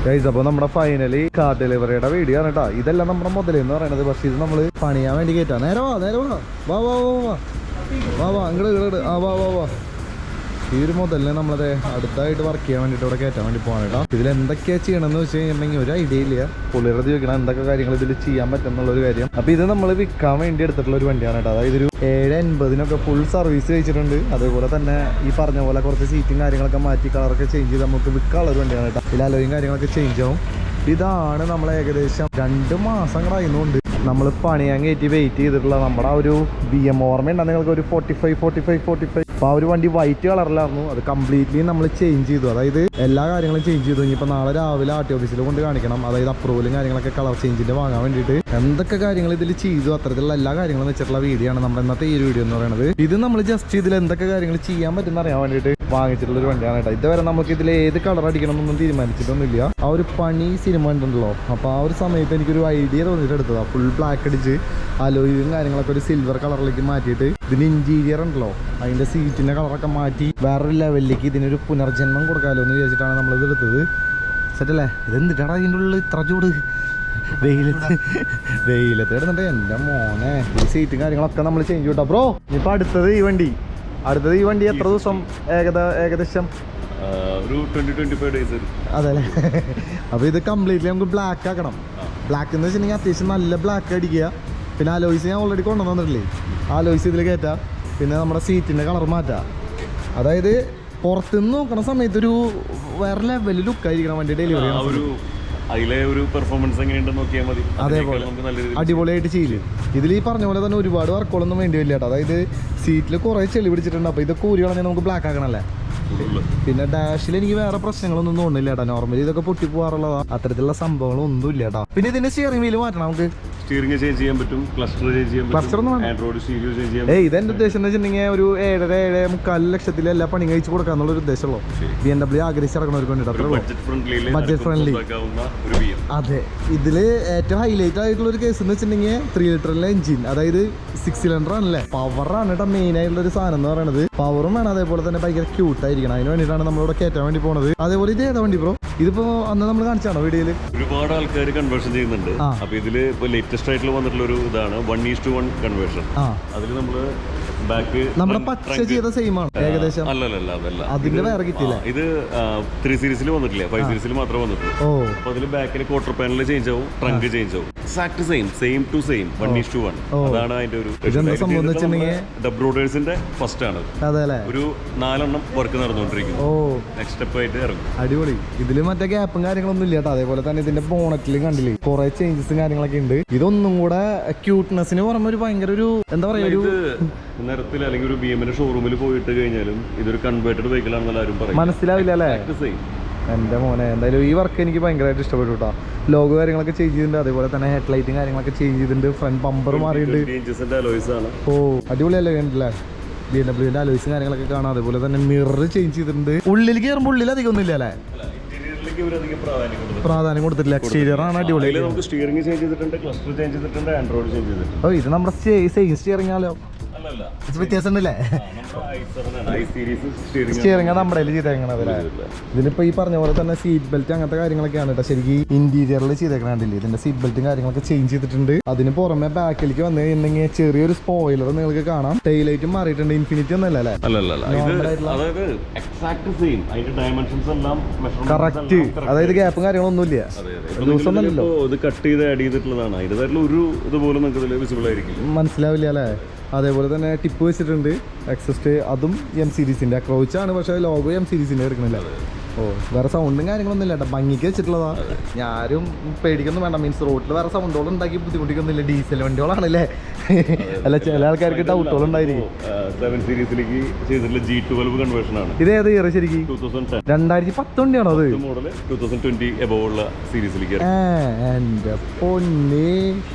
Guys, അപ്പോൾ നമ്മുടെ finally car ഡെലിവറിയുടെ വീഡിയോ ആണ് കേട്ടോ. ഇതെല്ലാം നമ്മുടെ മുതലെന്ന് പറയുന്നത്. പക്ഷെ ഇത് നമ്മൾ പണിയാൻ വേണ്ടി കയറ്റാ. നേരെ വാ വാ വാ വാ വാ വാ ഇങ്ങോട്ട് ആ വാ വാ വാ. ഈ ഒരു മുതലിനെ നമ്മളത് അടുത്തായിട്ട് വർക്ക് ചെയ്യാൻ വേണ്ടിയിട്ട് ഇവിടെ കയറ്റാൻ വേണ്ടി പോകാൻ കേട്ടോ. ഇതിൽ എന്തൊക്കെയാണ് ചെയ്യണമെന്ന് വെച്ച് കഴിഞ്ഞിട്ടുണ്ടെങ്കിൽ ഒരു ഐഡിയ ഇല്ല. പുള്ളിയുടെ ചോദിക്കണം എന്തൊക്കെ കാര്യങ്ങൾ ഇതിൽ ചെയ്യാൻ പറ്റുന്നുള്ളൊരു കാര്യം. അപ്പോൾ ഇത് നമ്മൾ വിൽക്കാൻ വേണ്ടി എടുത്തിട്ടുള്ള ഒരു വണ്ടിയാണ് കേട്ടോ. അതായത് ഒരു 780 ഫുൾ സർവീസ് വെച്ചിട്ടുണ്ട്. അതേപോലെ തന്നെ ഈ പറഞ്ഞ പോലെ കുറച്ച് സീറ്റും കാര്യങ്ങളൊക്കെ മാറ്റി കളറൊക്കെ ചേഞ്ച് ചെയ്ത് നമുക്ക് വിൽക്കാനുള്ള ഒരു വണ്ടിയാണ് കേട്ടോ. ഇതിൽ അലോയും കാര്യങ്ങളൊക്കെ ചേഞ്ച് ആവും. ഇതാണ് നമ്മൾ ഏകദേശം 2 മാസം കഴിയുന്നുണ്ട് നമ്മൾ പണിയാൻ കയറ്റി വെയിറ്റ് ചെയ്തിട്ടുള്ള നമ്മുടെ ആ ഒരു BM ഓർമ്മയുണ്ട് നിങ്ങൾക്ക്, ഒരു 45. അപ്പോൾ ആ ഒരു വണ്ടി വൈറ്റ് കളറിലായിരുന്നു. അത് കംപ്ലീറ്റ്ലി നമ്മൾ ചേഞ്ച് ചെയ്തു. അതായത് എല്ലാ കാര്യങ്ങളും ചേഞ്ച് ചെയ്തു. ഇനിയിപ്പോൾ നാളെ രാവിലെ RTO ഓഫീസിൽ കൊണ്ട് കാണിക്കണം. അതായത് അപ്രൂവലും കാര്യങ്ങളൊക്കെ കളർ ചേഞ്ചിൻ്റെ വാങ്ങാൻ വേണ്ടിയിട്ട് എന്തൊക്കെ കാര്യങ്ങൾ ഇതിൽ ചെയ്തു, അത്തരത്തിലുള്ള എല്ലാ കാര്യങ്ങളും വെച്ചിട്ടുള്ള വീഡിയോ ആണ് നമ്മുടെ ഇന്നത്തെ ഈ ഒരു വീഡിയോ എന്ന് പറയുന്നത്. ഇത് നമ്മൾ ജസ്റ്റ് ഇതിൽ എന്തൊക്കെ കാര്യങ്ങൾ ചെയ്യാൻ പറ്റുന്ന അറിയാൻ വേണ്ടിയിട്ട് വാങ്ങിച്ചിട്ടുള്ളൊരു വണ്ടിയാണ് കേട്ടോ. ഇതുവരെ നമുക്ക് ഇതിൽ ഏത് കളർ അടിക്കണം എന്നൊന്നും തീരുമാനിച്ചിട്ടൊന്നുമില്ല. ആ ഒരു പണി സിനിമ ഉണ്ടല്ലോ, അപ്പോൾ ആ ഒരു സമയത്ത് എനിക്കൊരു ഐഡിയ തോന്നിയിട്ട് എടുത്തതാണ്. ഫുൾ ബ്ലാക്ക് അടിച്ച് അലോയും കാര്യങ്ങളൊക്കെ ഒരു സിൽവർ കളറിലേക്ക് മാറ്റിയിട്ട് ഇതിന് ഇൻറ്റീരിയർ ഉണ്ടല്ലോ അതിൻ്റെ സീറ്റിൻ്റെ കളറൊക്കെ മാറ്റി വേറൊരു ലെവലിലേക്ക് ഇതിനൊരു പുനർജന്മം കൊടുക്കാമല്ലോ എന്ന് വിചാരിച്ചിട്ടാണ് നമ്മളിത് എടുത്തത്. സെറ്റല്ലേ? ഇതെന്തിട്ടാണ് അതിൻ്റെ ഉള്ളിൽ ഇത്ര ചൂട്? വെയിലത്ത് കിടന്നിട്ട് എൻ്റെ മോനെ ഈ സീറ്റും കാര്യങ്ങളൊക്കെ നമ്മൾ ചേഞ്ച് ചെയ്യട്ടോ ബ്രോ. ഇനിയിപ്പോൾ അടുത്തത് ഈ വണ്ടി എത്ര ദിവസം ഏകദേശം? ഒരു 20-25 ഡേയ്സ്. അതെല്ലേ? അപ്പോൾ ഇത് കംപ്ലീറ്റ്ലി നമുക്ക് ബ്ലാക്ക് ആക്കണം. ബ്ലാക്ക് എന്ന് വെച്ചിട്ടുണ്ടെങ്കിൽ അത്യാവശ്യം നല്ല ബ്ലാക്ക് അടിക്കുക. പിന്നെ അലോയ്സ് ഞാൻ ഓൾറെഡി കൊണ്ടുവന്നിട്ടില്ലേ, അലോയ്സ് ഇതിൽ കയറ്റാം. പിന്നെ നമ്മുടെ സീറ്റിൻ്റെ കളർ മാറ്റാം. അതായത് പുറത്തുനിന്ന് നോക്കണ സമയത്ത് ഒരു വേറെ ലെവലിൽ ലുക്കായിരിക്കണം വണ്ടി ഡെലിവറി ഒരു പെർഫോമൻസ് എങ്ങനെയുണ്ടെന്ന് നോക്കിയാൽ മതി. അതേപോലെ അടിപൊളിയായിട്ട് ചെയ്യില്ല. ഇതിൽ ഈ പറഞ്ഞ പോലെ തന്നെ ഒരുപാട് വർക്കുകളൊന്നും വേണ്ടി വരില്ല കേട്ടോ. അതായത് സീറ്റിൽ കുറേ ചെളി പിടിച്ചിട്ടുണ്ട്. അപ്പോൾ ഇതൊക്കെ ഊരി കളഞ്ഞാൽ നമുക്ക് ബ്ലാക്ക് ആക്കണമല്ലേ. പിന്നെ ഡാഷിൽ എനിക്ക് വേറെ പ്രശ്നങ്ങളൊന്നും തോന്നില്ല കേട്ടോ. നോർമലി ഇതൊക്കെ പൊട്ടി പോകാറുള്ളതാണ്. അത്തരത്തിലുള്ള സംഭവങ്ങളൊന്നും ഇല്ല കേട്ടോ. പിന്നെ ഇതിന്റെ സ്റ്റിയറിംഗ് വീല് മാറ്റണം നമുക്ക്. സ്റ്റിയറിംഗ് ചേഞ്ച് ചെയ്യാൻ പറ്റും, ക്ലസ്റ്റർ ചേഞ്ച് ചെയ്യാൻ പറ്റും, ആൻഡ്രോയിഡ് സ്റ്റീരിയോ ചേഞ്ച് ചെയ്യാൻ. ഇതെന്റെ ഉദ്ദേശം എന്ന് വെച്ചിട്ടുണ്ടെങ്കിൽ ഒരു 7.5 ലക്ഷത്തിൽ എല്ലാ പണി കഴിച്ച് കൊടുക്കാന്നുള്ള ഒരു ഉദ്ദേശമുള്ളൂ. BMW ആഗ്രഹിച്ചിറങ്ങണവർക്ക് വേണ്ടിയിട്ട് ബഡ്ജറ്റ് ഫ്രണ്ട്ലി. അതെ, ഇതില് ഏറ്റവും ഹൈലൈറ്റ് ആയിട്ടുള്ള ഒരു കേസ് എന്ന് വെച്ചിട്ടുണ്ടെങ്കിൽ 3 ലിറ്ററിലെ എഞ്ചിൻ, അതായത് 6 സിലിണ്ടർ ആണല്ലേ. പവറാണ് കേട്ടോ മെയിൻ ആയിട്ടുള്ള ഒരു സാധനം എന്ന് പറയുന്നത്. പവറും വേണം, അതേപോലെ തന്നെ ഭയങ്കര ക്യൂട്ടായിരിക്കണം. അതിന് വേണ്ടിയിട്ടാണ് നമ്മളിവിടെ കയറ്റാൻ വേണ്ടി പോണത്. അതേപോലെ ഇത് ഏതാ വണ്ടി ബ്രോ? ഇതിപ്പോ അന്ന് നമ്മൾ കാണിച്ചാണോ വീഡിയോയില്? ഒരുപാട് ആൾക്കാർ കൺവേർഷൻ ചെയ്യുന്നുണ്ട്. അപ്പൊ ഇതില് ഇപ്പൊ ലേറ്റസ്റ്റ് ആയിട്ടുള്ള വന്നിട്ടുള്ള ഒരു ഇതാണ് 1:1 കൺവേർഷൻ. അതിൽ നമ്മള് ബാക്ക് നമ്മുടെ പച്ച ചെയ്ത സെയിം ആണ് ഏകദേശം. അല്ലല്ല, അതല്ല, അതിന്റെ വേറെ കിട്ടില്ല. ഇത് 3 സീരീസിൽ വന്നിട്ടില്ല, 5 സീരീസിൽ മാത്രമേ വന്നിട്ടുള്ളൂ. അപ്പൊ അതിൽ ബാക്കിൽ ക്വാർട്ടർ പാനൽ ചേഞ്ച് ആവും, ട്രങ്ക് ചേഞ്ച് ആവും. Exact same to same 1:1. അതാണ് അതിന്റെ ഒരു ഡബ്രോഡേഴ്സിന്റെ ഫസ്റ്റ് ആണ്. ഒരു 4 എണ്ണം വർക്ക് നടന്നുകൊണ്ടിരിക്കുന്നു. നെക്സ്റ്റ് സ്റ്റെപ്പ് ആയിട്ട് ഇറങ്ങും. അടിപൊളി. ഇതില് മറ്റേ ഗ്യാപ്പും കാര്യങ്ങളൊന്നും ഇല്ല കേട്ടോ. അതേപോലെ തന്നെ ഇതിന്റെ ബോണറ്റിലും കണ്ടില്ലേ കുറെ ചേഞ്ചസും കാര്യങ്ങളൊക്കെ ഉണ്ട്. ഇതൊന്നും കൂടെ ക്യൂട്ട്നെസ്സിന് പുറമെ ഒരു ഭയങ്കര ഒരു എന്താ പറയാ ഒരു നിരത്തിൽ അല്ലെങ്കിൽ ഒരു BM ഷോറൂമിൽ പോയിട്ട് കഴിഞ്ഞാലും ഇതൊരു കൺവേർട്ടഡ് വെഹിക്കിൾ ആണെന്ന് എല്ലാവരും പറയും. മനസ്സിലാവില്ല അല്ലേ? എൻ്റെ മോനെ എന്തായാലും ഈ വർക്ക് എനിക്ക് ഭയങ്കരമായിട്ട് ഇഷ്ടപ്പെട്ടു കേട്ടോ. ലോഗോ കാര്യങ്ങളൊക്കെ ചേഞ്ച് ചെയ്തിട്ടുണ്ട്. അതേപോലെ തന്നെ ഹെഡ് ലൈറ്റും കാര്യങ്ങളൊക്കെ ചേഞ്ച് ചെയ്തിട്ടുണ്ട്. ഫ്രണ്ട് ബമ്പർ മാറിയിട്ടുണ്ട്. അടിപൊളിയല്ലേ കണ്ടില്ലേ? BMW അലോയ്സും കാര്യങ്ങളൊക്കെ കാണാം. അതേപോലെ തന്നെ മിറർ ചേഞ്ച് ചെയ്തിട്ടുണ്ട്. ഉള്ളിൽ കയറുമ്പോൾ ഉള്ളിൽ അധികം ഒന്നും ഇല്ല അല്ലേ? പ്രാധാന്യം കൊടുത്തിട്ടില്ല. എക്സ്റ്റീരിയർ ആണ് അടിപൊളി. സ്റ്റിയറിംഗ് ചേഞ്ച് ചെയ്തിട്ടുണ്ട്, ക്ലസ്റ്റർ ചേഞ്ച് ചെയ്തിട്ടുണ്ട്, ആൻഡ്രോയിഡ് ചേഞ്ച് ചെയ്തിട്ടുണ്ട്. ഓ, ഇത് നമ്മുടെ സെയിം സ്റ്റിയറിംഗ് ആണല്ലോ. വ്യത്യാസം ഉണ്ടല്ലേ? സ്റ്റിയറിംഗ് നമ്മുടെ ചെയ്തേക്കണത്. ഇതിലിപ്പോ ഈ പറഞ്ഞ പോലെ തന്നെ സീറ്റ് ബെൽറ്റ് അങ്ങനത്തെ കാര്യങ്ങളൊക്കെയാണ് കേട്ടോ. ശരിക്കും ഇന്റീരിയറിൽ ചെയ്തേക്കണില്ലേ? ഇതിന്റെ സീറ്റ് ബെൽറ്റും കാര്യങ്ങളൊക്കെ ചേഞ്ച് ചെയ്തിട്ടുണ്ട്. അതിന് പുറമെ ബാക്കിലേക്ക് വന്നു കഴിഞ്ഞിട്ടുണ്ടെങ്കിൽ ചെറിയൊരു സ്പോയിലർ നിങ്ങൾക്ക് കാണാം. ടെയിലൈറ്റും മാറിയിട്ടുണ്ട്. ഇൻഫിനിറ്റി ഒന്നും അല്ലേ? കറക്റ്റ്. അതായത് ഗ്യാപ്പും കാര്യങ്ങളൊന്നും ഇല്ല. ഇത് കട്ട് ചെയ്ത് ആഡ് ചെയ്തിട്ടുള്ളതാണ്. ഇതിന്റെ ഒരു ഇതുപോലും നിങ്ങൾക്ക് വിസിബിൾ ആയിരിക്കും, മനസ്സിലാവില്ല അല്ലേ? അതേപോലെ തന്നെ ടിപ്പ് വെച്ചിട്ടുണ്ട്. എക്സസ്റ്റ് അതും M സീരീസിന്റെ അക്രോച്ചാണ്, പക്ഷേ ലോഗോ M സീരീസിന്റെ എടുക്കണില്ല. വേറെ സൗണ്ടും കാര്യങ്ങളൊന്നും ഇല്ല കേട്ടോ. ഭംഗിക്ക് വെച്ചിട്ടുള്ളതാ. ഞാനും പേടിക്കൊന്നും വേണ്ട. മീൻസ് റോഡിൽ വേറെ സൗണ്ടുകളും ഉണ്ടാക്കി ബുദ്ധിമുട്ടിക്കൊന്നുമില്ല. ഡീസൽ വണ്ടികളാണല്ലേ? അല്ല, ചില ആൾക്കാർക്ക് ഡൗട്ടുകൾ ഉണ്ടായിരിക്കും. 7 സീരീസിലേക്ക് ചെയ്തിട്ടുള്ള G12 കൺവേർഷൻ ആണ്. ഇത് ഏത് ഇയർ ശരിക്കും? 2010 വണ്ടിയാണോ അത്? മോഡൽ 2020 എബോവ് ഉള്ള സീരീസിലേക്ക്. എന്റെ പൊന്നേ,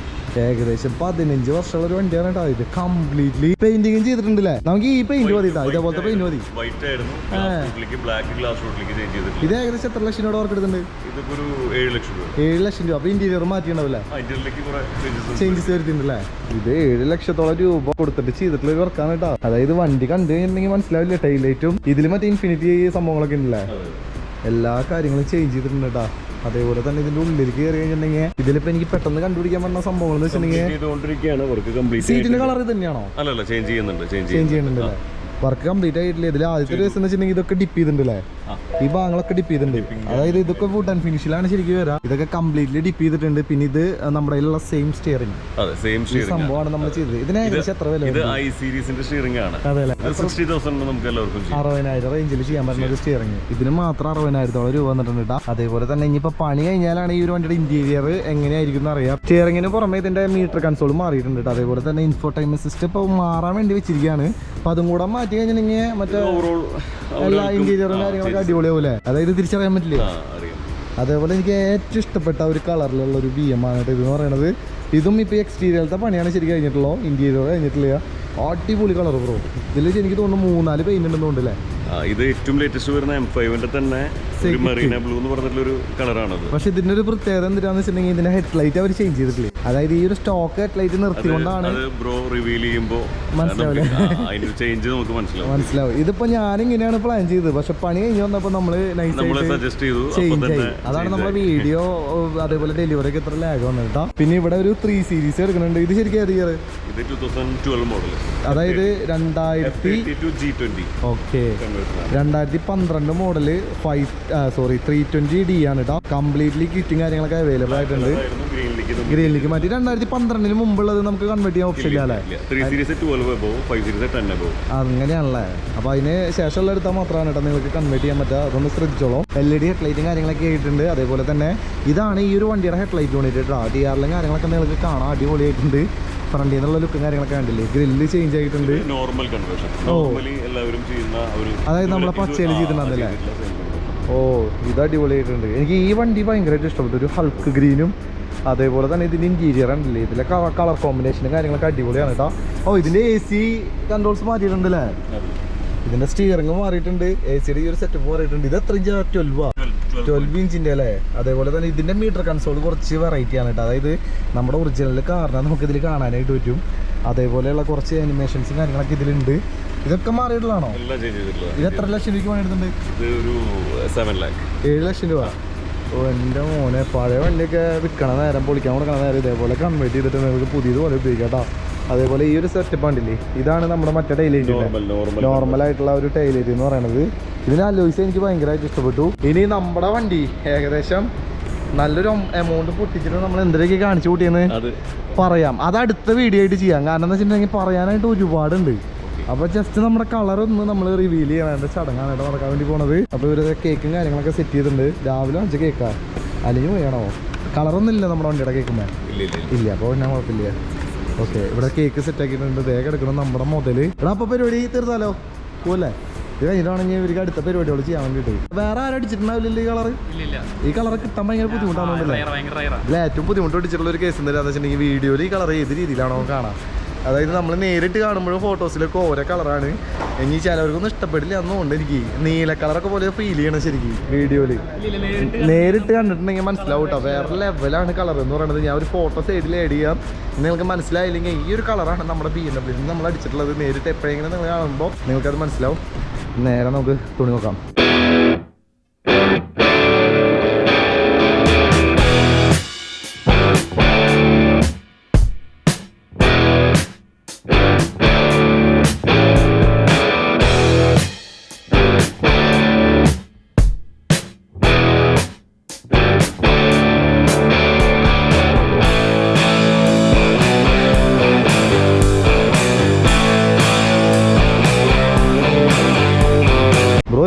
ഏകദേശം 15 വർഷമുള്ള ഒരു വണ്ടിയാണ് കേട്ടോ. ഇത് കംപ്ലീറ്റ്ലി പെയിന്റിംഗ് ചെയ്തിട്ടുണ്ടല്ലേ? നമുക്ക് ഈ പെയിന്റ് മതി, ഇതേപോലത്തെ പെയിന്റ് മതി. ഇത് ഏകദേശം എത്ര ലക്ഷം രൂപ വർക്ക് എടുത്തിട്ടുണ്ട്? 7 ലക്ഷം രൂപ. അപ്പൊ ഇന്റീരിയർ മാറ്റിയിട്ടുണ്ടാവില്ലേ? ചേഞ്ചസ് വരുത്തിട്ടുണ്ടല്ലേ? ഇത് 7 ലക്ഷത്തോളം രൂപ കൊടുത്തിട്ട് ചെയ്തിട്ടുള്ള ഒരു വർക്കാണ് കേട്ടോ. അതായത് വണ്ടി കണ്ടു കഴിഞ്ഞിട്ടുണ്ടെങ്കിൽ മനസ്സിലാവില്ല. ടൈലൈറ്റും ഇതിൽ മറ്റേ ഇൻഫിനിറ്റി സംഭവങ്ങളൊക്കെ ഉണ്ടല്ലേ? എല്ലാ കാര്യങ്ങളും ചേഞ്ച് ചെയ്തിട്ടുണ്ട് കേട്ടോ. അതേപോലെ തന്നെ ഇതിന്റെ ഉള്ളിലേക്ക് കയറി കഴിഞ്ഞിട്ടുണ്ടെങ്കിൽ ഇതിലിപ്പോ എനിക്ക് പെട്ടെന്ന് കണ്ടുപിടിക്കാൻ പറ്റുന്ന സംഭവങ്ങൾ എന്ന് വെച്ചിട്ടുണ്ടെങ്കിൽ സീറ്റിന്റെ കളർ തന്നെയാണോ? അല്ലല്ല, ചേഞ്ച് ചെയ്യുന്നുണ്ട്. ചേഞ്ച് ചെയ്യുന്നുണ്ട്. വർക്ക് കംപ്ലീറ്റ് ആയിട്ടില്ല. ഇതിൽ ആദ്യത്തെ ദിവസം എന്ന് വെച്ചിട്ടുണ്ടെങ്കിൽ ഇതൊക്കെ ഡിപ്പ് ചെയ്തിട്ടുണ്ടല്ലേ, ഈ ഭാഗങ്ങളൊക്കെ ഡിപ്പ് ചെയ്തിട്ടുണ്ട്. അതായത് ഇതൊക്കെ വുഡ് ആൻഡ് ഫിനിഷിലാണ് ശരിക്കും വരാം. ഇതൊക്കെ കംപ്ലീറ്റ്ലി ഡിപ്പ് ചെയ്തിട്ടുണ്ട്. പിന്നെ ഇത് നമ്മുടെ കയ്യിലുള്ള സെയിം സ്റ്റിയറിംഗ് സംഭവമാണ് നമ്മൾ ചെയ്തത്. ഇതിന് ഏകദേശം എത്ര വില? ഇത് ഐ സീരീസിന്റെ സ്റ്റിയറിംഗ് ആണ്. അതെല്ലേ, 60,000 നമുക്ക് എല്ലാവർക്കും 60,000 റേഞ്ചിൽ ചെയ്യാൻ പറ്റുന്ന ഒരു സ്റ്റിയറിംഗ്. ഇതിന് മാത്രം 60,000 രൂപ വന്നിട്ടുണ്ട് കേട്ടോ. അതേപോലെ തന്നെ ഇനിയിപ്പോ പണി കഴിഞ്ഞാലാണ് ഈ ഒരു വണ്ടിയുടെ ഇന്റീരിയർ എങ്ങനെയായിരിക്കും എന്ന് അറിയാം. സ്റ്റിയറിംഗിന് പുറമെ ഇതിന്റെ മീറ്റർ കൺസോൾ മാറിയിട്ടുണ്ട് കേട്ടോ. അതേപോലെ തന്നെ ഇൻഫോടൈൻമെന്റ് സിസ്റ്റം ഇപ്പോൾ മാറാൻ വേണ്ടി വെച്ചിരിക്കുകയാണ്. അപ്പൊ അതും കൂടെ മാറ്റി കഴിഞ്ഞിട്ടുണ്ടെങ്കിൽ മറ്റേ എല്ലാ ഇന്റീരിയറും കാര്യങ്ങളൊക്കെ അടിപൊളിയാവൂലേ? അതായത് തിരിച്ചറിയാൻ പറ്റില്ലേ? അതേപോലെ എനിക്ക് ഏറ്റവും ഇഷ്ടപ്പെട്ട ഒരു കളറിലുള്ള ഒരു BM ആണ് കേട്ടോ ഇതെന്ന് പറയുന്നത്. ഇതും ഇപ്പോൾ എക്സ്റ്റീരിയറിലത്തെ പണിയാണ് ശരിക്കും കഴിഞ്ഞിട്ടുള്ളൂ, ഇന്റീരിയർ കഴിഞ്ഞിട്ടില്ല. അടിപൊളി കളർ ബ്രോ. ഇതിൽ എനിക്ക് തോന്നുന്നു 3-4 പെയിന്റ് ഉണ്ടെന്ന് തോന്നുന്നില്ലേ? ഇത് ഏറ്റവും ലേറ്റസ്റ്റ് വരുന്ന M5ന്റെ തന്നെ മറീന ബ്ലൂ എന്ന് പറഞ്ഞിട്ടുള്ള കളറാണ്. പക്ഷെ ഇതിന്റെ ഒരു പ്രത്യേകത എന്താണെന്ന് വെച്ചിട്ടുണ്ടെങ്കിൽ ഇതിന്റെ ഹെഡ്ലൈറ്റ് അവർ ചേഞ്ച് ചെയ്തിട്ടില്ലേ? അതായത് ഈ ഒരു സ്റ്റോക്ക് ഹെഡ്ലൈറ്റ് നിർത്തിക്കൊണ്ടാണ് ബ്രോ റിവീൽ ചെയ്യുമ്പോൾ മനസ്സിലാവും. ഇതിപ്പോ ഞാനിങ്ങനെയാണ് പ്ലാൻ ചെയ്തത്, പക്ഷെ പണി കഴിഞ്ഞ് വന്നപ്പോ നമ്മള് ചേഞ്ച് ആയി. അതാണ് നമ്മളെ വീഡിയോ അതേപോലെ ഡെലിവറി ഒക്കെ ഇത്ര ലാഗ് വന്നത് കേട്ടോ. പിന്നെ ഇവിടെ ഒരു 3 സീരീസ് എടുക്കുന്നുണ്ട്. ഇത് ശരിക്കും ഏത് ഇയർ? 2012 മോഡൽ. അതായത് 2012 മോഡല് 320D ആണ് കേട്ടോ. കംപ്ലീറ്റ്ലി കിറ്റും കാര്യങ്ങളൊക്കെ അവൈലബിൾ ആയിട്ടുണ്ട്. ഗ്രീനിലേക്ക് മാറ്റി 2012 മുമ്പുള്ളത് നമുക്ക് കൺവേർട്ട് ചെയ്യാൻ ഓപ്ഷൻ ഇല്ല അല്ലേ? അങ്ങനെയാണല്ലേ. അപ്പൊ അതിന് ശേഷമുള്ള എടുത്താൽ മാത്രമാണ് കേട്ടോ നിങ്ങൾക്ക് കൺവേർട്ട് ചെയ്യാൻ പറ്റുക. അതൊന്ന് ശ്രദ്ധിച്ചോളൂ. LED ഹെഡ്ലൈറ്റും കാര്യങ്ങളൊക്കെ ആയിട്ടുണ്ട്. അതേപോലെ തന്നെ ഇതാണ് ഈ ഒരു വണ്ടിയുടെ ഹെഡ്ലൈറ്റ് വേണ്ടിയിട്ട് കേട്ടോ. DRലും കാര്യങ്ങളൊക്കെ നിങ്ങൾക്ക് കാണാം, അടിപൊളിയായിട്ടുണ്ട്. ഫ്രണ്ടിൽ നിന്നുള്ള ലുക്കും കാര്യങ്ങളൊക്കെ കണ്ടില്ലേ? ഗ്രില്ല് ചേഞ്ച് ആയിട്ടുണ്ട്. നോർമൽ കൺവേർഷൻ എല്ലാവരും ചെയ്യുന്ന ഒരു, അതായത് നമ്മളെ പച്ചയിൽ ചെയ്തിട്ടുണ്ടല്ലേ? ഓ, ഇത് അടിപൊളിയായിട്ടുണ്ട്. എനിക്ക് ഈ വണ്ടി ഭയങ്കരമായിട്ട് ഇഷ്ടപ്പെട്ടു. ഒരു ഹൾക്ക് ഗ്രീനും അതേപോലെ തന്നെ ഇതിൻ്റെ ഇൻറ്റീരിയർ ഉണ്ടല്ലേ, ഇതിലെ കളർ കോമ്പിനേഷനും കാര്യങ്ങളൊക്കെ അടിപൊളിയാണ് കേട്ടോ. ഓ, ഇതിൻ്റെ AC കൺട്രോൾസ് മാറ്റിയിട്ടുണ്ടല്ലേ? ഇതിൻ്റെ സ്റ്റിയറിംഗ് മാറിയിട്ടുണ്ട്. AC-യുടെ ഈ ഒരു സെറ്റപ്പ് മാറിയിട്ടുണ്ട്. ഇത് എത്ര ഇഞ്ചാ? 12 ഇഞ്ചിൻ്റെ അല്ലേ? അതേപോലെ തന്നെ ഇതിൻ്റെ മീറ്റർ കൺസോൾ കുറച്ച് വെറൈറ്റി ആണ് കേട്ടോ. അതായത് നമ്മുടെ ഒറിജിനൽ കാറിനെ നമുക്കിതിൽ കാണാനായിട്ട് പറ്റും. അതേപോലെയുള്ള കുറച്ച് ആനിമേഷൻസും കാര്യങ്ങളൊക്കെ ഇതിലുണ്ട്. ഇതൊക്കെ മാറിയിട്ടുള്ളതാണോ? ഇത് എത്ര ലക്ഷം രൂപയ്ക്ക് പണിയെടുത്തുണ്ട്? 7 ലക്ഷം രൂപ. ഓ എൻ്റെ മോനെ, പഴയ വണ്ടിയൊക്കെ വിൽക്കണ നേരം, പൊളിക്കാൻ കൊടുക്കണ നേരം ഇതേപോലെ കൺവേർട്ട് ചെയ്തിട്ട് നമുക്ക് പുതിയതുപോലെ ഉപയോഗിക്കാം കേട്ടോ. അതേപോലെ ഈ ഒരു സെറ്റപ്പ് ഉണ്ടില്ലേ, ഇതാണ് നമ്മുടെ മറ്റേ ടൈലൈറ്റ്, നോർമലായിട്ടുള്ള ഒരു ടൈലൈറ്റ് എന്ന് പറയുന്നത്. ഇതിന് അലോയ്സ് എനിക്ക് ഭയങ്കരമായിട്ട് ഇഷ്ടപ്പെട്ടു. ഇനി നമ്മുടെ വണ്ടി ഏകദേശം നല്ലൊരു എമൗണ്ട് പൊട്ടിച്ചിട്ട് നമ്മൾ എന്തൊക്കെ കാണിച്ചു കൂട്ടിയെന്ന് പറയാം. അത് അടുത്ത വീഡിയോ ആയിട്ട് ചെയ്യാം. കാരണം എന്താ വെച്ചിട്ടുണ്ടെങ്കിൽ പറയാനായിട്ട് ഒരുപാടുണ്ട്. അപ്പൊ ജസ്റ്റ് നമ്മുടെ കളർ ഒന്ന് നമ്മൾ റിവീൽ ചെയ്യണ ചടങ്ങാണ് കേട്ടോ നടക്കാൻ വേണ്ടി പോണത്. അപ്പൊ ഇവരുടെ കേക്കും കാര്യങ്ങളൊക്കെ സെറ്റ് ചെയ്തിട്ടുണ്ട്. രാവിലെ 5 കേക്കാ, അല്ലെങ്കിൽ വേണോ? കളറൊന്നും ഇല്ല നമ്മുടെ വണ്ടിയുടെ കേക്കുമ്പോ ഇല്ല, അപ്പോൾ ഞാൻ കുഴപ്പമില്ല. ഓക്കെ, ഇവിടെ കേക്ക് സെറ്റ് ആക്കിയിട്ടുണ്ട്. വേഗം എടുക്കണം നമ്മുടെ മുതല്. ഇവിടെ അപ്പൊ പരിപാടി തീർത്താലോ പോലെ. ഇത് കഴിഞ്ഞിട്ടാണെങ്കിൽ ഇവർക്ക് അടുത്ത പരിപാടികൾ ചെയ്യാൻ വേണ്ടിയിട്ട്. വേറെ ആരും അടിച്ചിട്ടുണ്ടാവില്ല ഈ കളർ? ഈ കളർ കിട്ടാൻ ഭയങ്കര ബുദ്ധിമുട്ടാണെന്നല്ലേ? ഇതിൽ ഏറ്റവും ബുദ്ധിമുട്ട് അടിച്ചിട്ടുള്ള ഒരു കേസ് എന്താണെന്ന് വെച്ചിട്ടുണ്ടെങ്കിൽ വീഡിയോയിൽ ഈ കളർ ഏത് രീതിയിലാണോ കാണാം. അതായത് നമ്മൾ നേരിട്ട് കാണുമ്പോഴും ഫോട്ടോസിലൊക്കെ ഓരോ കളറാണ്. ഇനി ചിലവർക്കൊന്നും ഇഷ്ടപ്പെടില്ല എന്നുകൊണ്ട് എനിക്ക് നീല കളറൊക്കെ പോലെ ഫീൽ ചെയ്യണം ശരിക്കും വീഡിയോയില്. നേരിട്ട് കണ്ടിട്ടുണ്ടെങ്കിൽ മനസ്സിലാവും കേട്ടോ, വേറെ ലെവലാണ് കളർ എന്ന് പറയുന്നത്. ഞാൻ ഒരു ഫോട്ടോ സൈഡിൽ ആഡ് ചെയ്യാം. നിങ്ങൾക്ക് മനസ്സിലായില്ലെങ്കിൽ ഈ ഒരു കളറാണ് നമ്മുടെ BMW നമ്മൾ അടിച്ചിട്ടുള്ളത്. നേരിട്ട് എപ്പോഴെങ്കിലും നിങ്ങൾ കാണുമ്പോൾ നിങ്ങൾക്കത് മനസ്സിലാവും. നേരെ നമുക്ക് തുണി നോക്കാം.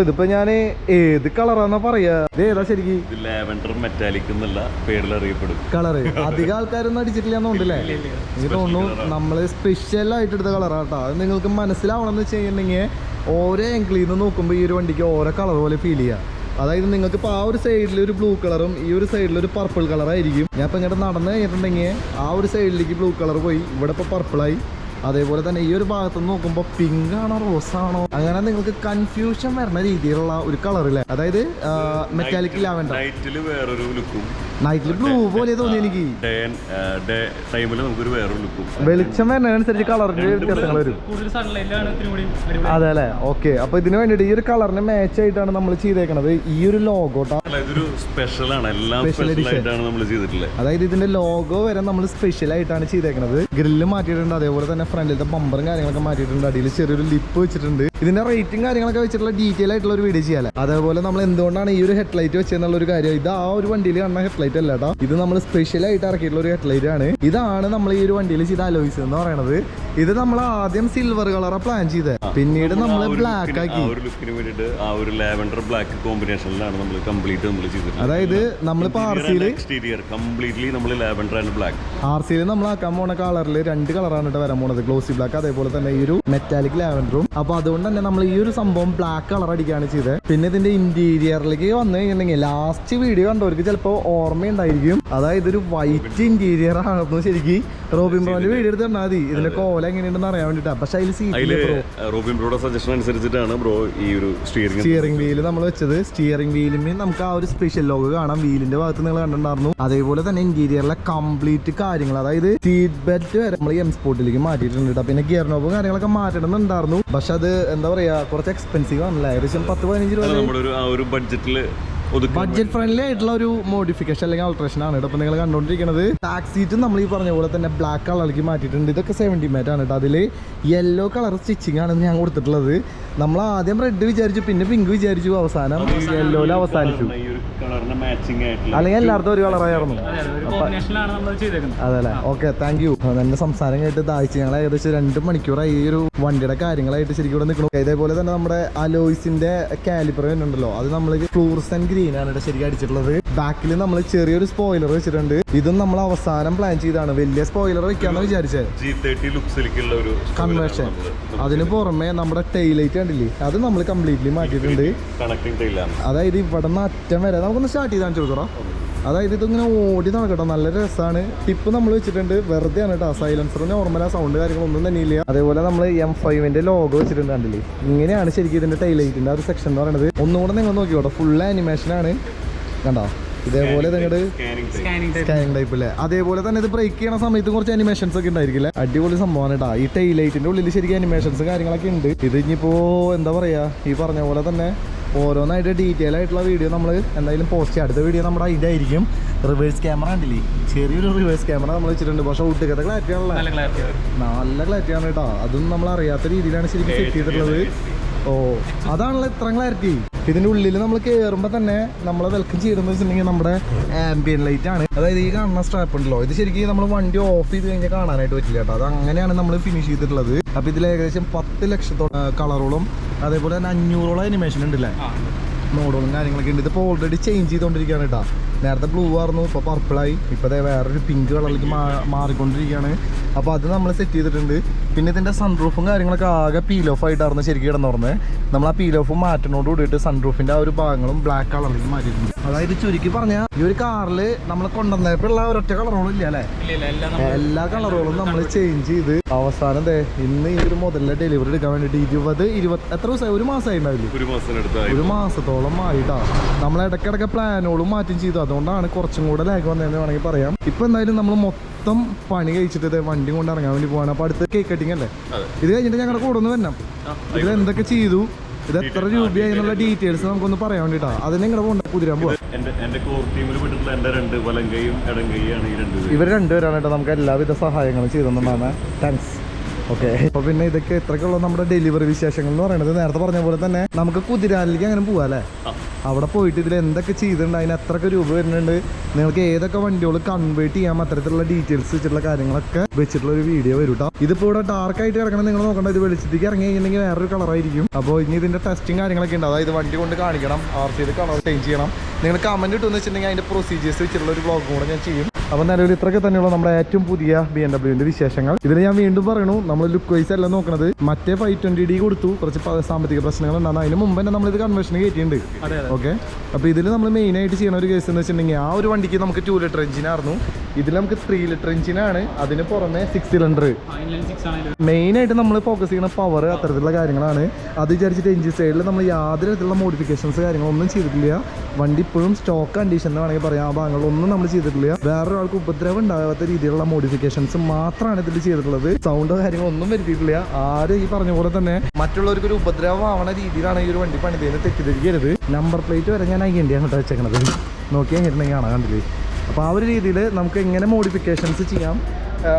ഇതിപ്പോ ഞാൻ ഏത് കളറാന്നാ പറയാ? ഇത് ഏതാ ശരിക്കും? ലാവെൻഡർ മെറ്റാലിക് എന്നുള്ള പേരിൽ അറിയപ്പെടും കളറ്. അധികം ആൾക്കാരൊന്നും അടിച്ചിട്ടില്ലെന്നുണ്ടല്ലേ? എനിക്ക് തോന്നുന്നു നമ്മള് സ്പെഷ്യൽ ആയിട്ട് എടുത്ത കളറാട്ടോ. അത് നിങ്ങൾക്ക് മനസ്സിലാവണം എന്ന് വെച്ചിട്ടുണ്ടെങ്കിൽ ഓരോ ആംഗിളിൽ നിന്ന് നോക്കുമ്പോൾ ഈ ഒരു വണ്ടിക്ക് ഓരോ കളർ പോലെ ഫീൽ ചെയ്യാം. അതായത് നിങ്ങൾക്ക് ഇപ്പോൾ ആ ഒരു സൈഡിൽ ഒരു ബ്ലൂ കളറും ഈ ഒരു സൈഡിൽ ഒരു പർപ്പിൾ കളറായിരിക്കും. ഞാൻ ഇപ്പം ഇങ്ങോട്ട് നടന്നു കഴിഞ്ഞിട്ടുണ്ടെങ്കിൽ ആ ഒരു സൈഡിലേക്ക് ബ്ലൂ കളർ പോയി, ഇവിടെ ഇപ്പോൾ പർപ്പിളായി. അതേപോലെ തന്നെ ഈ ഒരു ഭാഗത്ത് നോക്കുമ്പോൾ പിങ്ക് ആണോ റോസ് ആണോ അങ്ങനെ നിങ്ങൾക്ക് കൺഫ്യൂഷൻ വരുന്ന രീതിയിലുള്ള ഒരു കളറില്ലേ, അതായത് മെറ്റാലിക് ലാവൻഡർ. നൈറ്റില് വേറൊരു ലുക്കും, നൈറ്റിൽ ബ്ലൂ പോലെ തോന്നി എനിക്ക്. ടൈമില് നമുക്കൊരു വേറൊരു ലുക്കും, വെളിച്ചം വരുന്നതിനനുസരിച്ച് കളറിന്റെ വ്യത്യാസങ്ങൾ വരും. അതെ അല്ലേ, ഓക്കെ. അപ്പൊ ഇതിന് വേണ്ടിയിട്ട് ഈ ഒരു കളറിന് മാച്ച് ആയിട്ടാണ് നമ്മൾ ചെയ്തേക്കണത് ഈ ഒരു ലോഗോ. ഇതൊരു സ്പെഷ്യൽ ആണ്, എല്ലാം സ്പെഷ്യൽ ആയിട്ടാണ് നമ്മൾ ചെയ്തിട്ടുള്ളത്. അതായത് ഇതിന്റെ ലോഗോ വരെ നമ്മൾ സ്പെഷ്യൽ ആയിട്ടാണ് ചെയ്തേക്കുന്നത്. ഗ്രില്ല് മാറ്റിയിട്ടുണ്ട്, അതേപോലെ തന്നെ ഫ്രണ്ടിലത്തെ ബമ്പറും കാര്യങ്ങളൊക്കെ മാറ്റിയിട്ടുണ്ട്, അടിയിൽ ചെറിയൊരു ലിപ്പ് വെച്ചിട്ടുണ്ട്. ഇതിന്റെ റേറ്റും കാര്യങ്ങളൊക്കെ വെച്ചിട്ടുള്ള ഡീറ്റെയിൽ ആയിട്ടുള്ള ഒരു വീഡിയോ ചെയ്യാം. അതേപോലെ നമ്മൾ എന്തുകൊണ്ടാണ് ഈ ഒരു ഹെഡ്ലൈറ്റ് വെച്ചെന്നുള്ള ഒരു കാര്യം, ഇത് ആ ഒരു വണ്ടിയിൽ കാണുന്ന ഹെഡ്ലൈറ്റ് അല്ല കേട്ടോ, ഇത് നമ്മൾ സ്പെഷ്യൽ ആയിട്ട് ഇറക്കിയിട്ടുള്ള ഒരു ഹെഡ്ലൈറ്റ് ആണ്. ഇതാണ് നമ്മൾ ഈ ഒരു വണ്ടിയിൽ ചെയ്ത അലോയ്സ് എന്ന് പറയുന്നത്. ഇത് നമ്മൾ ആദ്യം സിൽവർ കളറാണ് പ്ലാൻ ചെയ്തത്, പിന്നീട് നമ്മൾ ബ്ലാക്ക് ആക്കി. ലാവൻഡർ ബ്ലാക്ക് കോമ്പിനേഷനിലാണ് നമ്മൾ കംപ്ലീറ്റ് ചെയ്തിട്ടുള്ളത്. അതായത് നമ്മളിപ്പോ എക്സ്റ്റീരിയർ കംപ്ലീറ്റ്ലി നമ്മൾ ലാവൻഡർ ആൻഡ് ബ്ലാക്ക്. RC-യിൽ നമ്മൾ ആക്കാൻ പോണ കളറിൽ 2 കളറാണ് കേട്ടോ വരാൻ പോണത്, ഗ്ലോസി ബ്ലാക്ക് അതേപോലെ തന്നെ ഈ ഒരു മെറ്റാലിക് ലാവൻഡറും. അപ്പൊ അതുകൊണ്ട് തന്നെ നമ്മൾ ഈ ഒരു സംഭവം ബ്ലാക്ക് കളർ അടിക്കുകയാണ് ചെയ്തത്. പിന്നെ ഇതിന്റെ ഇന്റീരിയറിലേക്ക് വന്നു കഴിഞ്ഞിട്ടുണ്ടെങ്കിൽ ലാസ്റ്റ് വീഡിയോ കണ്ടവർക്ക് ചിലപ്പോൾ ഓർമ്മയുണ്ടായിരിക്കും, അതായത് ഒരു വൈറ്റ് ഇന്റീരിയർ ആണെന്ന് ശരിക്കും റോബിൻ ബ്രോന്റെ വീഡിയോ എടുത്ത് തന്നാൽ മതി ഇതിന്റെ കോല എങ്ങനെയുണ്ടെന്ന് അറിയാൻ വേണ്ടിട്ടാ. പക്ഷെ അതിൽ റോബിൻ ബ്രോയുടെ സജഷൻ അനുസരിച്ചിട്ടാണ് ബ്രോ ഈ ഒരു സ്റ്റിയറിംഗ് വീല് നമ്മൾ വെച്ചത്. സ്റ്റിയറിംഗ് വീലിന് നമുക്ക് ആ ഒരു സ്പെഷ്യൽ ലോഗോ കാണാം, വീലിന്റെ ഭാഗത്ത് നിങ്ങൾ കണ്ടിട്ടുണ്ടായിരുന്നു. അതേപോലെ തന്നെ ഇന്റീരിയറിലെ കംപ്ലീറ്റ് കാര്യങ്ങൾ, അതായത് സീറ്റ് ബെൽറ്റ് വരെ നമ്മൾ എം സ്പോർട്ടിലേക്ക് മാറ്റിയിട്ടുണ്ട്. പിന്നെ ഗിയർ നോബും കാര്യങ്ങളൊക്കെ മാറ്റണമെന്നുണ്ടായിരുന്നു, പക്ഷെ അത് എന്താ പറയാ കുറച്ച് എക്സ്പെൻസീവ് ആണല്ലേ, ഏകദേശം 10-15 രൂപ ബഡ്ജറ്റ് ഫ്രണ്ട്ലി ആയിട്ടുള്ള ഒരു മോഡിഫിക്കേഷൻ അല്ലെങ്കിൽ ആൾട്രേഷൻ ആണ് കേട്ടോ. നിങ്ങൾ കണ്ടുകൊണ്ടിരിക്കുന്നത് ടാക്സ് സീറ്റും നമ്മൾ ഈ പറഞ്ഞ പോലെ തന്നെ ബ്ലാക്ക് കളറിലേക്ക് മാറ്റിയിട്ടുണ്ട്. ഇതൊക്കെ 70 മാറ്റ് ആണ് കേട്ടോ. അതിൽ യെല്ലോ കളർ സ്റ്റിച്ചിങ് ആണ് ഞാൻ കൊടുത്തിട്ടുള്ളത്. നമ്മൾ ആദ്യം റെഡ് വിചാരിച്ചു, പിന്നെ പിങ്ക് വിചാരിച്ചു, അവസാനം യെല്ലോയിൽ അവസാനിച്ചു. അല്ലെങ്കിൽ എല്ലായിടത്തും ഒരു കളറായിരുന്നു. അതെ അല്ലേ, ഓക്കെ, താങ്ക് യു. എന്റെ സംസാരം കേട്ട് ദാഹിച്ച് ഞങ്ങൾ ഏകദേശം 2 മണിക്കൂറായി ഈ ഒരു വണ്ടിയുടെ കാര്യങ്ങളായിട്ട് ശരിക്കും ഇവിടെ നിൽക്കണം. ഇതേപോലെ തന്നെ നമ്മുടെ അലോയ്സിന്റെ കാലിപ്പർ ഉണ്ടല്ലോ, അത് നമ്മൾ ഫ്ലൂറസെന്റ് ഗ്രീൻ ആണ് ഇവിടെ ശരിക്കും അടിച്ചിട്ടുള്ളത്. ബാക്കിൽ നമ്മൾ ചെറിയൊരു സ്പോയിലർ വെച്ചിട്ടുണ്ട്. ഇതും നമ്മൾ അവസാനം പ്ലാൻ ചെയ്താണ്, വലിയ സ്പോയിലർ വെക്കാന്ന് വിചാരിച്ചത് കൺവേർഷൻ. അതിന് പുറമെ നമ്മുടെ ടെയിലൈറ്റ് കണ്ടില്ലേ, അത് നമ്മൾ കംപ്ലീറ്റ്ലി മാറ്റിയിട്ടുണ്ട്. അതായത് ഇവിടെ നിന്ന് അറ്റം വരെ നമുക്കൊന്ന് സ്റ്റാർട്ട് ചെയ്ത് കാണിച്ചു കൊടുക്കണം. അതായത് ഇതിങ്ങനെ ഓടി നടക്കട്ടോ, നല്ല രസമാണ്. ടിപ്പ് നമ്മൾ വെച്ചിട്ടുണ്ട്, വെറുതെ ആണ് കേട്ടോ. സൈലൻസർ നോർമൽ, ആ സൗണ്ട് കാര്യങ്ങളൊന്നും തന്നെ ഇല്ല. അതേപോലെ നമ്മൾ M5ന്റെ ലോഗോ വെച്ചിട്ടുണ്ട് കണ്ടില്ലേ. ഇങ്ങനെയാണ് ശരിക്കും ഇതിന്റെ ടൈലൈറ്റിന്റെ ആ ഒരു സെക്ഷൻ എന്ന് പറയുന്നത്. ഒന്നുകൂടെ നിങ്ങൾ നോക്കിക്കോട്ടെ, ഫുൾ ആനിമേഷൻ ആണ് കണ്ടോ. ഇതേപോലെ നിങ്ങളുടെ സ്കാനിങ് ടൈപ്പ് അല്ലേ. അതേപോലെ തന്നെ ഇത് ബ്രേക്ക് ചെയ്യണ സമയത്ത് കുറച്ച് അനിമേഷൻസ് ഒക്കെ ഉണ്ടായിരിക്കില്ലേ, അടിപൊളി സംഭവമാണ് കേട്ടോ. ഈ ടൈലൈറ്റിന്റെ ഉള്ളിൽ ശരിക്കും അനിമേഷൻസ് കാര്യങ്ങളൊക്കെ ഉണ്ട്. ഇത് ഇനിയിപ്പോ എന്താ പറയാ, ഈ പറഞ്ഞ പോലെ തന്നെ ഓരോന്നായിട്ട് ഡീറ്റെയിൽ ആയിട്ടുള്ള വീഡിയോ നമ്മൾ എന്തായാലും പോസ്റ്റ് ചെയ്യാം. അടുത്ത വീഡിയോ നമ്മുടെ ഇതായിരിക്കും. റിവേഴ്സ് ക്യാമറ ഉണ്ടല്ലേ, ചെറിയൊരു റിവേഴ്സ് ക്യാമറ നമ്മൾ വെച്ചിട്ടുണ്ട്. പക്ഷെ ഒട്ടുകത്തെ ക്ലാരിറ്റി ആണല്ലോ, നല്ല ക്ലാരിറ്റി ആണ് കേട്ടോ. അതൊന്നും നമ്മൾ അറിയാത്ത രീതിയിലാണ് ശരിക്കും സെറ്റ് ചെയ്തിട്ടുള്ളത്. ഓ, അതാണല്ലോ ഇത്ര ക്ലാരിറ്റി. ഇതിന്റെ ഉള്ളിൽ നമ്മൾ കയറുമ്പോൾ തന്നെ നമ്മളെ വെൽക്കം ചെയ്തെന്ന് വെച്ചിട്ടുണ്ടെങ്കിൽ നമ്മുടെ ആംബിയൻ ലൈറ്റ് ആണ്. അതായത് ഈ കാണുന്ന സ്ട്രാപ്പ് ഉണ്ടല്ലോ, ഇത് ശരിക്കും നമ്മൾ വണ്ടി ഓഫ് ചെയ്ത് കഴിഞ്ഞാൽ കാണാനായിട്ട് പറ്റില്ല കേട്ടോ. അത് അങ്ങനെയാണ് നമ്മൾ ഫിനിഷ് ചെയ്തിട്ടുള്ളത്. അപ്പൊ ഇതിൽ ഏകദേശം 10 ലക്ഷത്തോളം കളറോളം അതേപോലെ തന്നെ 500ഓളം അനിമേഷൻ ഉണ്ടല്ലേ, മോഡുകളും കാര്യങ്ങളൊക്കെ ഉണ്ട്. ഇതിപ്പോൾ ഓൾറെഡി ചേഞ്ച് ചെയ്തുകൊണ്ടിരിക്കുകയാണ് കേട്ടോ. നേരത്തെ ബ്ലൂ ആയിരുന്നു, ഇപ്പോൾ പർപ്പിളായി, ഇപ്പോൾ വേറൊരു പിങ്ക് കളറിലേക്ക് മാറിക്കൊണ്ടിരിക്കുകയാണ്. അപ്പോൾ അത് നമ്മൾ സെറ്റ് ചെയ്തിട്ടുണ്ട്. പിന്നെ ഇതിൻ്റെ സൺറൂഫും കാര്യങ്ങളൊക്കെ ആകെ പീൽ ഓഫ് ആയിട്ടായിരുന്നു ശരിക്കും കിടന്നുറന്നത്. നമ്മൾ ആ പീൽ ഓഫ് മാറ്റിനോട് കൂടിയിട്ട് സൺറൂഫിൻ്റെ ആ ഒരു ഭാഗങ്ങളും ബ്ലാക്ക് കളറിലേക്ക് മാറ്റിയിട്ടുണ്ട്. അതായത് ചുരുക്കി പറഞ്ഞാൽ ഈ ഒരു കാറിൽ നമ്മൾ കൊണ്ടുവന്നപ്പോഴുള്ള ഒരൊറ്റ കളറുകളും ഇല്ല അല്ലേ, എല്ലാ കളറുകളും നമ്മൾ ചേഞ്ച് ചെയ്ത് അവസാനം ഇന്ന് ഈ ഒരു മുതലിലെ ഡെലിവറി എടുക്കാൻ വേണ്ടിയിട്ട് 20 എത്ര ദിവസമായി, ഒരു മാസമായിട്ടുണ്ടാവില്ലേ, ഒരു മാസത്തോളം ആയിട്ടാ. നമ്മൾ ഇടയ്ക്കിടയ്ക്ക് പ്ലാനുകളും മാറ്റം ചെയ്തു. അതുകൊണ്ടാണ് കുറച്ചും കൂടെ ലാഗ് വന്നതെന്ന് വേണമെങ്കിൽ പറയാം. ഇപ്പൊ എന്തായാലും നമ്മൾ മൊത്തം പണി കഴിച്ചിട്ട് വണ്ടി കൊണ്ട് ഇറങ്ങാൻ വേണ്ടി പോവാണ്. അപ്പൊ അടുത്ത് കേക്ക് കട്ടിങ് അല്ലേ, ഇത് കഴിഞ്ഞിട്ട് ഞങ്ങളുടെ കൂടെ ഒന്ന് വരണം. ഇത് എന്തൊക്കെ ചെയ്തു, ഇത് എത്ര രൂപയായി എന്നുള്ള ഡീറ്റെയിൽസ് നമുക്കൊന്ന് പറയാൻ വേണ്ടിട്ടാ. അതിന് നിങ്ങളുടെ പോകണ്ട കുതിരാൻ പോവാ. ഇവർ രണ്ടുപേരാണ് കേട്ടോ നമുക്ക് എല്ലാവിധ സഹായങ്ങളും ചെയ്തെന്നാണ്. താങ്ക്സ്. ഓക്കെ, അപ്പൊ പിന്നെ ഇതൊക്കെ ഇത്രയ്ക്കുള്ള നമ്മുടെ ഡെലിവറി വിശേഷങ്ങൾ എന്ന് പറയുന്നത്. നേരത്തെ പറഞ്ഞ പോലെ തന്നെ നമുക്ക് കുതിരാനിലേക്ക് അങ്ങനെ പോവാം അല്ലേ. അവിടെ പോയിട്ട് ഇതിൽ എന്തൊക്കെ ചെയ്തിട്ടുണ്ട്, അതിന് എത്രയൊക്കെ രൂപ വരുന്നുണ്ട്, നിങ്ങൾക്ക് ഏതൊക്കെ വണ്ടികൾ കൺവേർട്ട് ചെയ്യാം, അത്തരത്തിലുള്ള ഡീറ്റെയിൽസ് വെച്ചിട്ടുള്ള കാര്യങ്ങളൊക്കെ വെച്ചിട്ടുള്ള ഒരു വീഡിയോ വരും കേട്ടോ. ഇതിപ്പോൾ ഇവിടെ ഡാർക്ക് ആയിട്ട് കിടക്കണം, നിങ്ങൾ നോക്കേണ്ട. ഇത് വെളിച്ചത്തേക്ക് ഇറങ്ങി കഴിഞ്ഞിട്ടുണ്ടെങ്കിൽ വേറൊരു കളറായിരിക്കും. അപ്പോൾ ഇനി ഇതിന്റെ ടെസ്റ്റിംഗ് കാര്യങ്ങളൊക്കെ ഉണ്ട്. അതായത് വണ്ടി കൊണ്ട് കാണിക്കണം, RC കളർ ചേഞ്ച് ചെയ്യണം. നിങ്ങൾ കമന്റ് ഇട്ടെന്ന് വെച്ചിട്ടുണ്ടെങ്കിൽ അതിന്റെ പ്രൊസീജിയേഴ്സ് വെച്ചിട്ടുള്ള ഒരു വ്ളോഗ് കൂടെ ഞാൻ ചെയ്യും. അപ്പോൾ നിലവിൽ ഇത്രയൊക്കെ തന്നെയുള്ള നമ്മുടെ ഏറ്റവും പുതിയ BMW വിശേഷങ്ങൾ. ഇതിൽ ഞാൻ വീണ്ടും പറയണു, നമ്മൾ ലുക്ക് വൈസ് അല്ല നോക്കണത്. മറ്റേ 520D കൊടുത്തു, കുറച്ച് സാമ്പത്തിക പ്രശ്നങ്ങൾ ഉണ്ടാകും. അതിന് മുമ്പ് തന്നെ നമ്മളിത് കൺവേർഷൻ കയറ്റിയിട്ടുണ്ട്. ഓക്കെ, അപ്പോൾ ഇതിൽ നമ്മൾ മെയിനായിട്ട് ചെയ്യുന്ന ഒരു കേസ് എന്ന് വെച്ചിട്ടുണ്ടെങ്കിൽ ആ ഒരു വണ്ടിക്ക് നമുക്ക് 2 ലിറ്റർ എഞ്ചിനായിരുന്നു. ഇതിൽ നമുക്ക് 3 ലിറ്റർ എഞ്ചിനാണ്, അതിന് പുറമെ 6 സിലിണ്ടർ. മെയിനായിട്ട് നമ്മൾ ഫോക്കസ് ചെയ്യുന്ന പവർ അത്തരത്തിലുള്ള കാര്യങ്ങളാണ്. അത് വിചാരിച്ചിട്ട് എഞ്ചിൻ സൈഡിൽ നമ്മൾ യാതൊരു തരത്തിലുള്ള മോഡിഫിക്കേഷൻസ് കാര്യങ്ങളൊന്നും ചെയ്തിട്ടില്ല. വണ്ടി ഇപ്പോഴും സ്റ്റോക്ക് കണ്ടീഷൻ എന്ന് വേണമെങ്കിൽ പറയാം. ആ ഭാഗങ്ങളൊന്നും നമ്മൾ ചെയ്തിട്ടില്ല. വേറൊരാൾക്ക് ഉപദ്രവം ഉണ്ടാകാത്ത രീതിയിലുള്ള മോഡിഫിക്കേഷൻസ് മാത്രമാണ് ഇതിൽ ചെയ്തിട്ടുള്ളത്. സൗണ്ടോ കാര്യങ്ങളൊന്നും വരുത്തിയിട്ടില്ല. ആരും ഈ പറഞ്ഞ പോലെ തന്നെ മറ്റുള്ളവർക്ക് ഒരു ഉപദ്രവം ആവണ രീതിയിലാണ് ഈ ഒരു വണ്ടി പണിതേന്ന് തെറ്റിദ്ധരിക്കരുത്. നമ്പർ പ്ലേറ്റ് വരെ ഞാൻ അയ്യണ്ടിയാണ് കേട്ടോ വെച്ചേക്കണത്. നോക്കിയാൽ കഴിഞ്ഞിട്ടുണ്ടെങ്കിൽ കാണാൻ കണ്ടില്ലേ. അപ്പോൾ ആ ഒരു രീതിയിൽ നമുക്ക് എങ്ങനെ മോഡിഫിക്കേഷൻസ് ചെയ്യാം,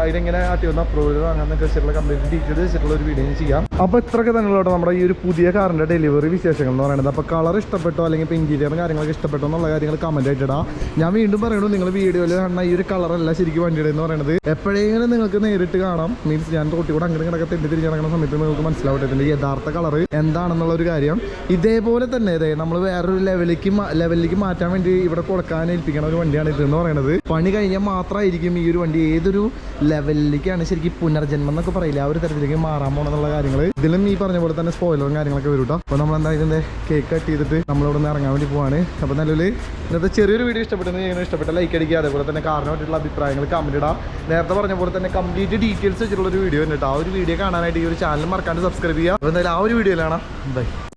ഇതെങ്ങനെ ആട്ടിയൊന്ന് അപ്രൂവൽ വാങ്ങാന്നൊക്കെ വെച്ചിട്ടുള്ള കംപ്ലീറ്റ് ഡീറ്റെയിൽസ് വെച്ചിട്ടുള്ള ഒരു വീഡിയോ ചെയ്യാം. അപ്പോൾ ഇത്രയൊക്കെ തന്നെയുള്ള നമ്മുടെ ഈ ഒരു പുതിയ കാറിൻ്റെ ഡെലിവറി വിശേഷങ്ങൾ എന്ന് പറയുന്നത്. അപ്പോൾ കളർ ഇഷ്ടപ്പെട്ടോ അല്ലെങ്കിൽ ഇപ്പോൾ ഇൻറ്റീരിയറും കാര്യങ്ങളൊക്കെ ഇഷ്ടപ്പെട്ടോ എന്നുള്ള കാര്യങ്ങൾ കമൻറ്റ് ആയിട്ടിടാം. ഞാൻ വീണ്ടും പറയുന്നു, നിങ്ങൾ വീഡിയോയിൽ കാണുന്ന ഈ ഒരു കളറല്ല ശരിക്കും വണ്ടിയുടെ എന്ന് പറയുന്നത്. എപ്പോഴെങ്കിലും നിങ്ങൾക്ക് നേരിട്ട് കാണാം, മീൻസ് ഞാൻ റോട്ടിൽ കൂടെ അങ്ങനെ കിടക്കെ തെണ്ടി തിരിഞ്ഞ് നടക്കുന്ന സമയത്ത് നിങ്ങൾക്ക് മനസ്സിലാവട്ടെ ഇതിൻ്റെ യഥാർത്ഥ കളർ എന്താണെന്നുള്ള ഒരു കാര്യം. ഇതേപോലെ തന്നെ നമ്മൾ വേറൊരു ലെവലിലേക്ക് മാറ്റാൻ വേണ്ടി ഇവിടെ കൊടുക്കാൻ ഏൽപ്പിക്കുന്ന ഒരു വണ്ടിയാണ് ഇതെന്ന് പറയുന്നത്. പണി കഴിഞ്ഞാൽ മാത്രമായിരിക്കും ഈ ഒരു വണ്ടി ഏതൊരു ലെവലിലേക്കാണ് ശരിക്കും പുനർജന്മം എന്നൊക്കെ പറയില്ല, ആ ഒരു തരത്തിലേക്ക് മാറാൻ പോകണമെന്നുള്ള കാര്യങ്ങൾ. ഇതിലും ഈ പറഞ്ഞ പോലെ തന്നെ സ്പോയിലറും കാര്യങ്ങളൊക്കെ വരും കേട്ടോ. അപ്പോൾ നമ്മൾ എന്തായാലും കേക്ക് കട്ട് ചെയ്തിട്ട് നമ്മളിവിടെ നിന്ന് ഇറങ്ങാൻ വേണ്ടി പോവാണ്. അപ്പോൾ നിലവിൽ ഇന്നത്തെ ചെറിയൊരു വീഡിയോ ഇഷ്ടപ്പെട്ട ലൈക്ക് അടിക്കുക. അതേപോലെ തന്നെ കാറിനെ പറ്റിയുള്ള അഭിപ്രായങ്ങൾ കമൻറ്റ് ഇടാം. നേരത്തെ പറഞ്ഞ പോലെ തന്നെ കംപ്ലീറ്റ് ഡീറ്റെയിൽസ് വെച്ചിട്ടുള്ള ഒരു വീഡിയോ ഉണ്ട് കേട്ടോ. ആ ഒരു വീഡിയോ കാണാനായിട്ട് ഈ ഒരു ചാനൽ മറക്കാണ്ട് സബ്സ്ക്രൈബ് ചെയ്യുക. അപ്പോൾ എന്തായാലും ആ ഒരു വീഡിയോയിലാണ് ബൈ.